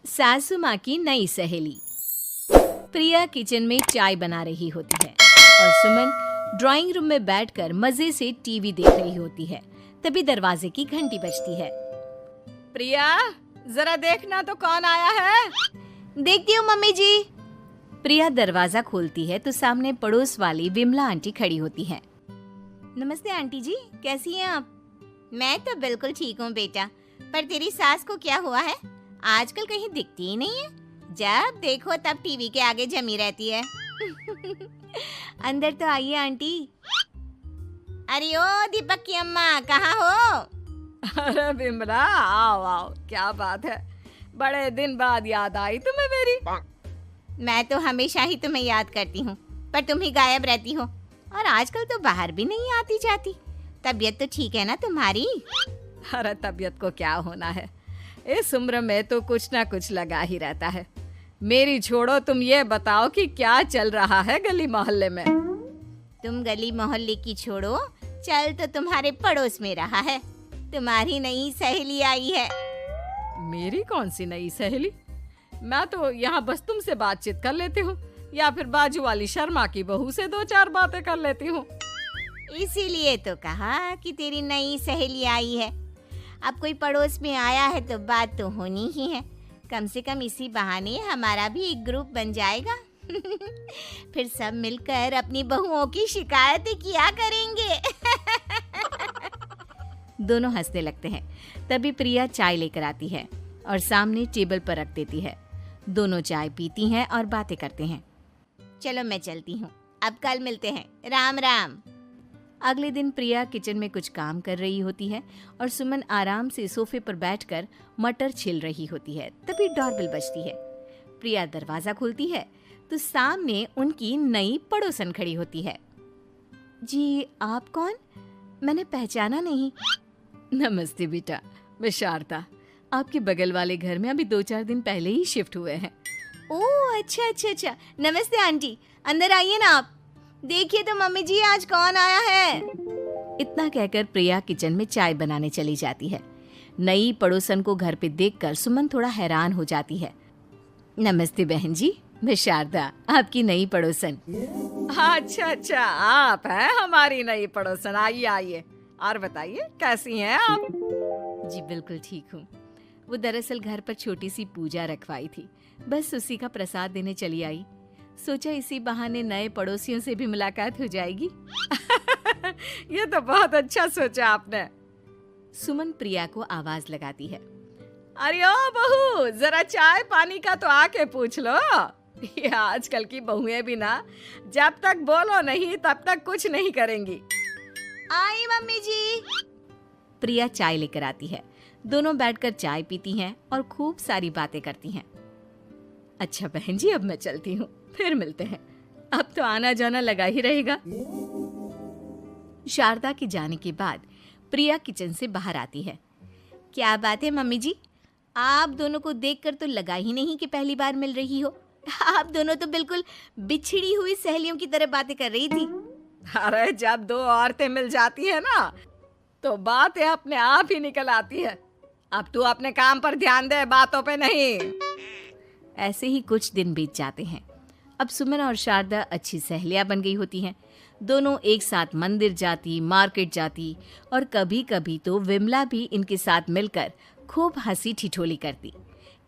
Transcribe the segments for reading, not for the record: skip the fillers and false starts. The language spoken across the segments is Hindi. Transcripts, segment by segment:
सासू माँ की नई सहेली। प्रिया किचन में चाय बना रही होती है और सुमन ड्राइंग रूम में बैठकर मजे से टीवी देख रही होती है। तभी दरवाजे की घंटी बजती है। प्रिया, जरा देखना तो कौन आया है। देखती हूँ मम्मी जी। प्रिया दरवाजा खोलती है तो सामने पड़ोस वाली विमला आंटी खड़ी होती है। नमस्ते आंटी जी, कैसी हैं आप? मैं तो बिल्कुल ठीक हूँ बेटा, पर तेरी सास को क्या हुआ है? आजकल कहीं दिखती ही नहीं है। जब देखो तब टीवी के आगे जमी रहती है। अंदर तो आइए आंटी। अरे ओ दीपक की अम्मा, कहाँ हो? अरे विमला, आओ आओ, क्या बात है, बड़े दिन बाद याद आई तुम्हें मेरी। मैं तो हमेशा ही तुम्हें याद करती हूँ, पर तुम ही गायब रहती हो और आजकल तो बाहर भी नहीं आती जाती। तबीयत तो ठीक है ना तुम्हारी? अरे तबीयत को क्या होना है, इस उम्र में तो कुछ ना कुछ लगा ही रहता है। मेरी छोड़ो, तुम ये बताओ कि क्या चल रहा है गली मोहल्ले में। तुम गली मोहल्ले की छोड़ो, चल तो तुम्हारे पड़ोस में रहा है। तुम्हारी नई सहेली आई है। मेरी कौन सी नई सहेली? मैं तो यहाँ बस तुमसे बातचीत कर लेती हूँ या फिर बाजू वाली शर्मा की बहू से दो चार बातें कर लेती हूँ। इसीलिए तो कहा कि तेरी नई सहेली आई है। अब कोई पड़ोस में आया है तो बात तो होनी ही है। कम से कम इसी बहाने हमारा भी एक ग्रुप बन जाएगा। फिर सब मिलकर अपनी बहुओं की शिकायतें किया करेंगे। दोनों हंसने लगते हैं। तभी प्रिया चाय लेकर आती है और सामने टेबल पर रख देती है। दोनों चाय पीती हैं और बातें करते हैं। चलो मैं चलती हूँ, अब कल मिलते हैं। राम राम। अगले दिन प्रिया किचन में कुछ काम कर रही होती है और सुमन आराम से सोफे पर बैठकर मटर छिल रही होती है। तभी डोरबेल बजती है। प्रिया दरवाजा खोलती है तो सामने उनकी नई पड़ोसन खड़ी होती है। जी, आप कौन? मैंने पहचाना नहीं। नमस्ते बेटा, मैं शारदा, आपके बगल वाले घर में अभी 2-4 दिन पहले ही शिफ्ट हुए हैं। ओह अच्छा अच्छा अच्छा, नमस्ते आंटी, अंदर आइए ना आप। देखिए तो मम्मी जी, आज कौन आया है। इतना कहकर प्रिया किचन में चाय बनाने चली जाती है। नई पड़ोसन को घर पे देखकर सुमन थोड़ा हैरान हो जाती है। नमस्ते बहन जी, मैं शारदा, आपकी नई पड़ोसन। अच्छा अच्छा, आप हैं हमारी नई पड़ोसन। आइए आइए, और बताइए कैसी हैं आप? जी बिल्कुल ठीक हूँ। वो दरअसल घर पर छोटी सी पूजा रखवाई थी, बस उसी का प्रसाद देने चली आई। सोचा इसी बहाने नए पड़ोसियों से भी मुलाकात हो जाएगी। ये तो बहुत अच्छा सोचा आपने। सुमन प्रिया को आवाज लगाती है। अरे ओ बहू, जरा चाय पानी का तो आके पूछ लो। ये आजकल की बहुएं भी ना, जब तक बोलो नहीं तब तक कुछ नहीं करेंगी। आई मम्मी जी। प्रिया चाय लेकर आती है। दोनों बैठकर चाय पीती हैं और खूब सारी बातें करती हैं। अच्छा बहन जी, अब मैं चलती हूँ, फिर मिलते हैं। अब तो आना जाना लगा ही रहेगा। शारदा के जाने के बाद प्रिया किचन से बाहर आती है। क्या बात है मम्मी जी, आप दोनों को देखकर तो लगा ही नहीं कि पहली बार मिल रही हो। आप दोनों तो बिल्कुल बिछड़ी हुई सहेलियों की तरह बातें कर रही थी। अरे जब दो औरतें मिल जाती है ना, तो बातें अपने आप ही निकल आती है। अब तू अपने काम पर ध्यान दे, बातों पे नहीं। ऐसे ही कुछ दिन बीत जाते हैं। अब सुमन और शारदा अच्छी सहेलियां बन गई होती हैं। दोनों एक साथ मंदिर जाती, मार्केट जाती और कभी कभी तो विमला भी इनके साथ मिलकर खूब हंसी ठिठोली करती।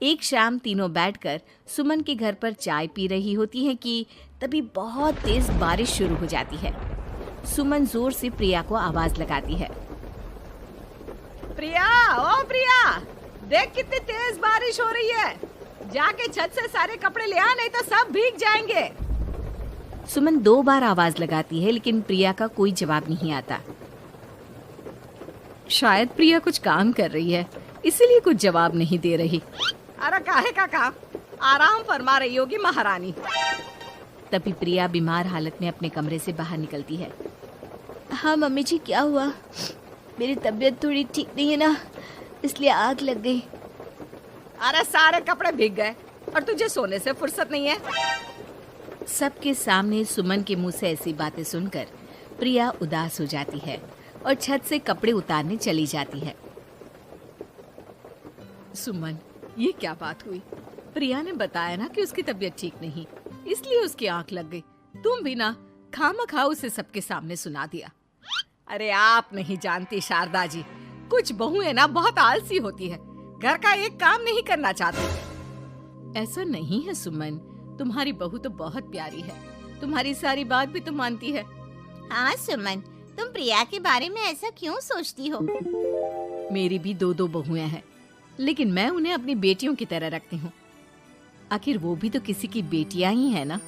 एक शाम तीनों बैठकर सुमन के घर पर चाय पी रही होती हैं कि तभी बहुत तेज बारिश शुरू हो जाती है। सुमन जोर से प्रिया को आवाज लगाती है। प्रिया, ओ प्रिया, देख कितनी तेज बारिश हो रही है। जाके छत से सारे कपड़े ले आ, नहीं तो सब भीग जाएंगे। सुमन 2 बार आवाज लगाती है लेकिन प्रिया का कोई जवाब नहीं आता। शायद प्रिया कुछ काम कर रही है, इसीलिए कुछ जवाब नहीं दे रही। अरे काहे का काम, आराम फरमा रही होगी महारानी। तभी प्रिया बीमार हालत में अपने कमरे से बाहर निकलती है। हाँ मम्मी जी, क्या हुआ? मेरी तबीयत थोड़ी ठीक नहीं है ना, इसलिए आग लग गई। अरे सारे कपड़े भीग गए और तुझे सोने से फुर्सत नहीं है। सबके सामने सुमन के मुंह से ऐसी बातें सुनकर प्रिया उदास हो जाती है और छत से कपड़े उतारने चली जाती है। सुमन, ये क्या बात हुई? प्रिया ने बताया ना कि उसकी तबीयत ठीक नहीं, इसलिए उसकी आंख लग गई। तुम भी ना खामखा उसे सबके सामने सुना दिया। अरे आप नहीं जानती शारदा जी, कुछ बहुएं ना बहुत आलसी होती है, घर का एक काम नहीं करना चाहती। ऐसा नहीं है सुमन, तुम्हारी बहू तो बहुत प्यारी है, तुम्हारी सारी बात भी तो मानती है। हाँ सुमन, तुम प्रिया के बारे में ऐसा क्यों सोचती हो? मेरी भी दो दो बहुएं हैं, लेकिन मैं उन्हें अपनी बेटियों की तरह रखती हूँ। आखिर वो भी तो किसी की बेटियां ही है ना।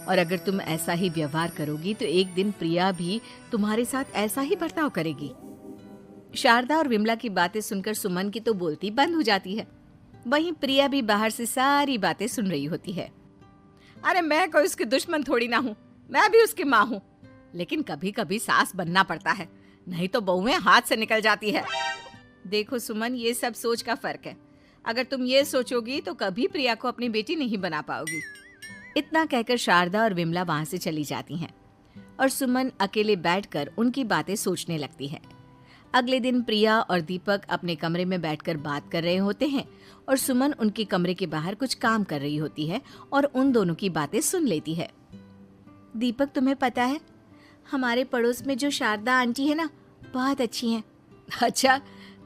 और अगर तुम ऐसा ही व्यवहार करोगी तो एक दिन प्रिया भी तुम्हारे साथ ऐसा ही बर्ताव करेगी। शारदा और विमला की बातें सुनकर सुमन की तो बोलती बंद हो जाती है। वहीं प्रिया भी बाहर से सारी बातें सुन रही होती है। अरे मैं कोई उसकी दुश्मन थोड़ी ना हूँ, मैं भी उसकी माँ हूँ, लेकिन कभी कभी सास बनना पड़ता है, नहीं तो बहुएं हाथ से निकल जाती है। देखो सुमन, ये सब सोच का फर्क है। अगर तुम ये सोचोगी तो कभी प्रिया को अपनी बेटी नहीं बना पाओगी। इतना कहकर शारदा और विमला वहां से चली जाती हैं और सुमन अकेले बैठकर उनकी बातें सोचने लगती है। अगले दिन प्रिया और दीपक अपने कमरे में बैठकर बात कर रहे होते हैं और सुमन उनके कमरे के बाहर कुछ काम कर रही होती है और उन दोनों की बातें सुन लेती है। दीपक, तुम्हें पता है हमारे पड़ोस में जो शारदा आंटी है ना, बहुत अच्छी हैं। अच्छा,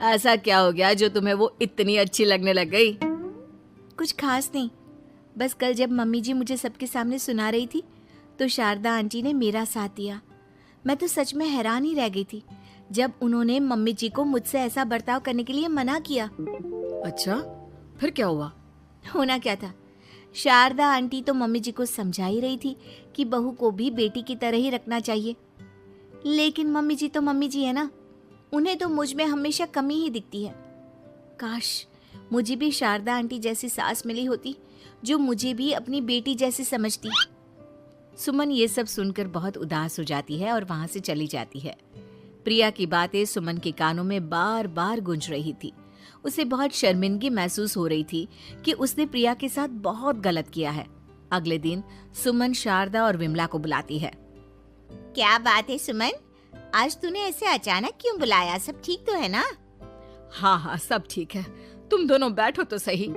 ऐसा क्या हो गया जो तुम्हें वो इतनी अच्छी लगने लग गई? कुछ खास नहीं, बस कल जब मम्मी जी मुझे सबके सामने सुना रही थी तो शारदा आंटी ने मेरा साथ दिया। मैं तो सच में हैरान ही रह गई थी जब उन्होंने मम्मी जी को मुझसे ऐसा बर्ताव करने के लिए मना किया। अच्छा, फिर क्या हुआ? होना क्या था, शारदा आंटी तो मम्मी जी को समझा ही रही थी कि बहू को भी बेटी की तरह ही रखना चाहिए, लेकिन मम्मी जी तो मम्मी जी है ना, उन्हें तो मुझ में हमेशा कमी ही दिखती है। काश मुझे भी शारदा आंटी जैसी सास मिली होती जो मुझे भी अपनी बेटी जैसी समझती। सुमन ये सब सुनकर बहुत उदास हो जाती है और वहां से चली जाती है। प्रिया की बातें सुमन के कानों में बार बार गूंज रही थी। उसे बहुत शर्मिंदगी महसूस हो रही थी कि उसने प्रिया के साथ बहुत गलत किया है। अगले दिन सुमन शारदा और विमला को बुलाती है। क्या बात है सुमन, आज तूने ऐसे अचानक क्यों बुलाया? सब ठीक तो है ना? हाँ हाँ, सब ठीक है, तुम दोनों बैठो तो सही।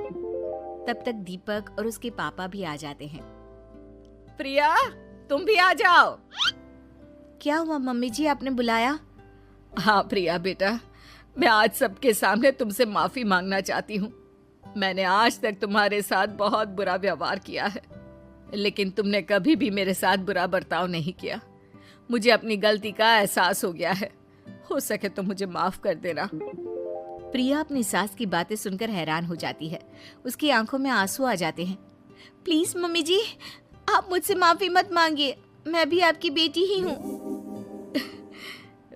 तब तक दीपक और उसके पापा भी आ जाते हैं। प्रिया, तुम भी आ जाओ। क्या हुआ मम्मी जी, आपने बुलाया? हाँ प्रिया बेटा, मैं आज सबके सामने तुमसे माफी मांगना चाहती हूँ। मैंने आज तक तुम्हारे साथ बहुत बुरा व्यवहार किया है, लेकिन तुमने कभी भी मेरे साथ बुरा बर्ताव नहीं किया। मुझे अपनी गलती का एहसास हो गया है, हो सके तो मुझे माफ कर देना। प्रिया अपनी सास की बातें सुनकर हैरान हो जाती है। उसकी आंखों में आंसू आ जाते हैं। प्लीज मम्मी जी, आप मुझसे माफी मत मांगिए, मैं भी आपकी बेटी ही हूँ।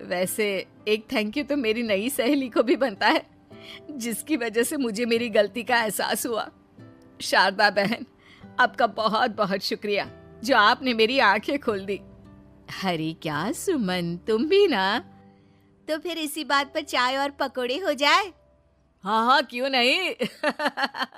वैसे एक थैंक यू तो मेरी नई सहेली को भी बनता है, जिसकी वजह से मुझे मेरी गलती का एहसास हुआ। शारदा बहन, आपका बहुत बहुत शुक्रिया जो आपने मेरी आंखें खोल दी। अरे क्या सुमन, तुम भी ना। तो फिर इसी बात पर चाय और पकोड़े हो जाए। हाँ हाँ, क्यों नहीं।